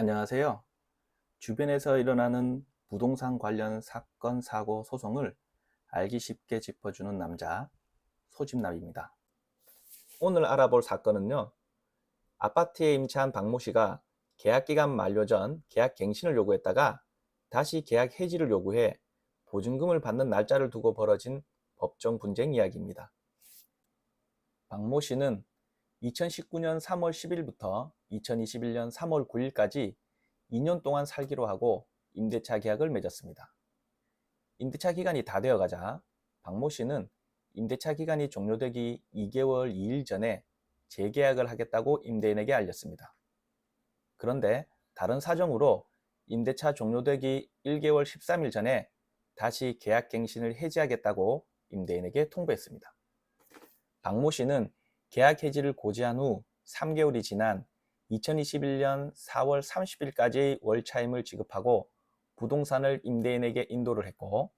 안녕하세요. 주변에서 일어나는 부동산 관련 사건, 사고, 소송을 알기 쉽게 짚어주는 남자, 소집남입니다. 오늘 알아볼 사건은요, 아파트에 임차한 박모 씨가 계약기간 만료 전 계약 갱신을 요구했다가 다시 계약 해지를 요구해 보증금을 받는 날짜를 두고 벌어진 법정 분쟁 이야기입니다. 박모 씨는 2019년 3월 10일부터 2021년 3월 9일까지 2년 동안 살기로 하고 임대차 계약을 맺었습니다. 임대차 기간이 다 되어가자 박모 씨는 임대차 기간이 종료되기 2개월 2일 전에 재계약을 하겠다고 임대인에게 알렸습니다. 그런데 다른 사정으로 임대차 종료되기 1개월 13일 전에 다시 계약 갱신을 해지하겠다고 임대인에게 통보했습니다. 박모 씨는 계약 해지를 고지한 후 3개월이 지난 2021년 4월 30일까지의 월차임을 지급하고 부동산을 임대인에게 인도를 했고,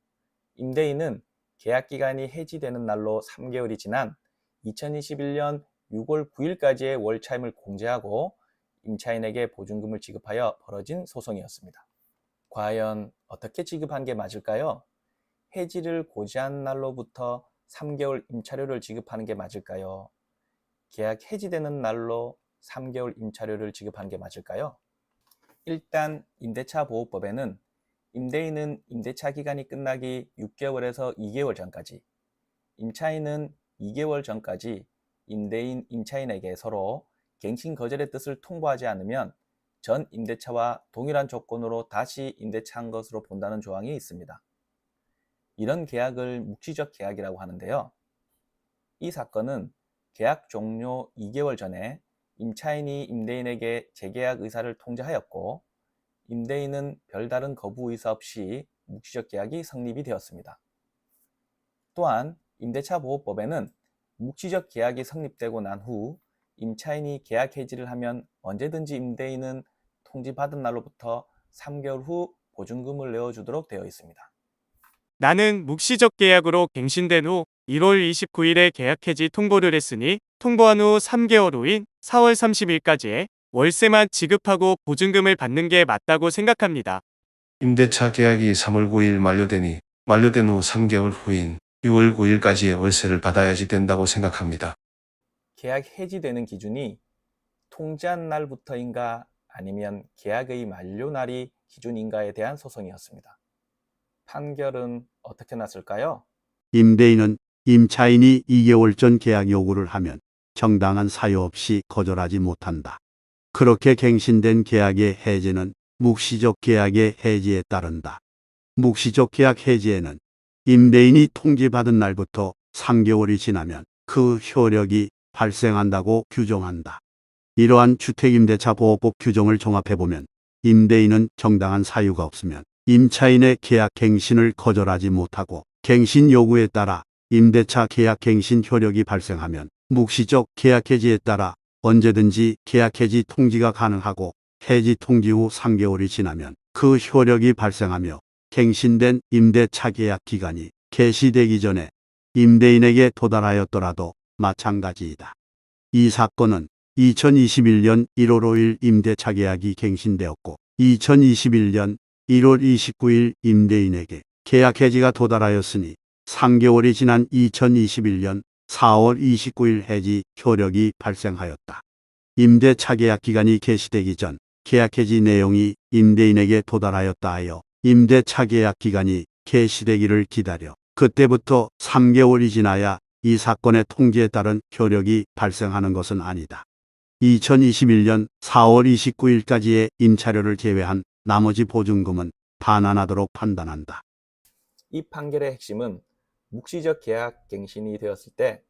임대인은 계약기간이 해지되는 날로 3개월이 지난 2021년 6월 9일까지의 월차임을 공제하고 임차인에게 보증금을 지급하여 벌어진 소송이었습니다. 과연 어떻게 지급한 게 맞을까요? 해지를 고지한 날로부터 3개월 임차료를 지급하는 게 맞을까요? 계약 해지되는 날로 3개월 임차료를 지급하는 게 맞을까요? 일단 임대차 보호법에는 임대인은 임대차 기간이 끝나기 6개월에서 2개월 전까지, 임차인은 2개월 전까지 임대인, 임차인에게 서로 갱신 거절의 뜻을 통보하지 않으면 전 임대차와 동일한 조건으로 다시 임대차한 것으로 본다는 조항이 있습니다. 이런 계약을 묵시적 계약이라고 하는데요. 이 사건은 계약 종료 2개월 전에 임차인이 임대인에게 재계약 의사를 통지하였고, 임대인은 별다른 거부 의사 없이 묵시적 계약이 성립이 되었습니다. 또한 임대차 보호법에는 묵시적 계약이 성립되고 난 후 임차인이 계약 해지를 하면 언제든지 임대인은 통지받은 날로부터 3개월 후 보증금을 내어주도록 되어 있습니다. 나는 묵시적 계약으로 갱신된 후 1월 29일에 계약 해지 통보를 했으니 통보한 후 3개월 후인 4월 30일까지의 월세만 지급하고 보증금을 받는 게 맞다고 생각합니다. 임대차 계약이 3월 9일 만료되니 만료된 후 3개월 후인 6월 9일까지의 월세를 받아야지 된다고 생각합니다. 계약 해지되는 기준이 통지한 날부터인가 아니면 계약의 만료 날이 기준인가에 대한 소송이었습니다. 판결은 어떻게 났을까요? 임대인은 임차인이 2개월 전 계약 요구를 하면 정당한 사유 없이 거절하지 못한다. 그렇게 갱신된 계약의 해지는 묵시적 계약의 해지에 따른다. 묵시적 계약 해지에는 임대인이 통지받은 날부터 3개월이 지나면 그 효력이 발생한다고 규정한다. 이러한 주택임대차 보호법 규정을 종합해보면 임대인은 정당한 사유가 없으면 임차인의 계약 갱신을 거절하지 못하고, 갱신 요구에 따라 임대차 계약 갱신 효력이 발생하면 묵시적 계약 해지에 따라 언제든지 계약 해지 통지가 가능하고, 해지 통지 후 3개월이 지나면 그 효력이 발생하며 갱신된 임대차 계약 기간이 개시되기 전에 임대인에게 도달하였더라도 마찬가지이다. 이 사건은 2021년 1월 5일 임대차 계약이 갱신되었고 2021년 1월 29일 임대인에게 계약 해지가 도달하였으니 3개월이 지난 2021년 4월 29일 해지 효력이 발생하였다. 임대차 계약 기간이 개시되기 전 계약 해지 내용이 임대인에게 도달하였다 하여 임대차 계약 기간이 개시되기를 기다려 그때부터 3개월이 지나야 이 사건의 통지에 따른 효력이 발생하는 것은 아니다. 2021년 4월 29일까지의 임차료를 제외한 나머지 보증금은 반환하도록 판단한다. 이 판결의 핵심은 묵시적 계약 갱신이 되었을 때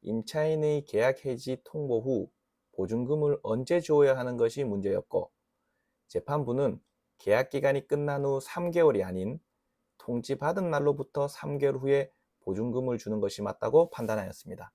임차인의 계약 해지 통보 후 보증금을 언제 줘야 하는 것이 문제였고, 재판부는 계약 기간이 끝난 후 3개월이 아닌 통지받은 날로부터 3개월 후에 보증금을 주는 것이 맞다고 판단하였습니다.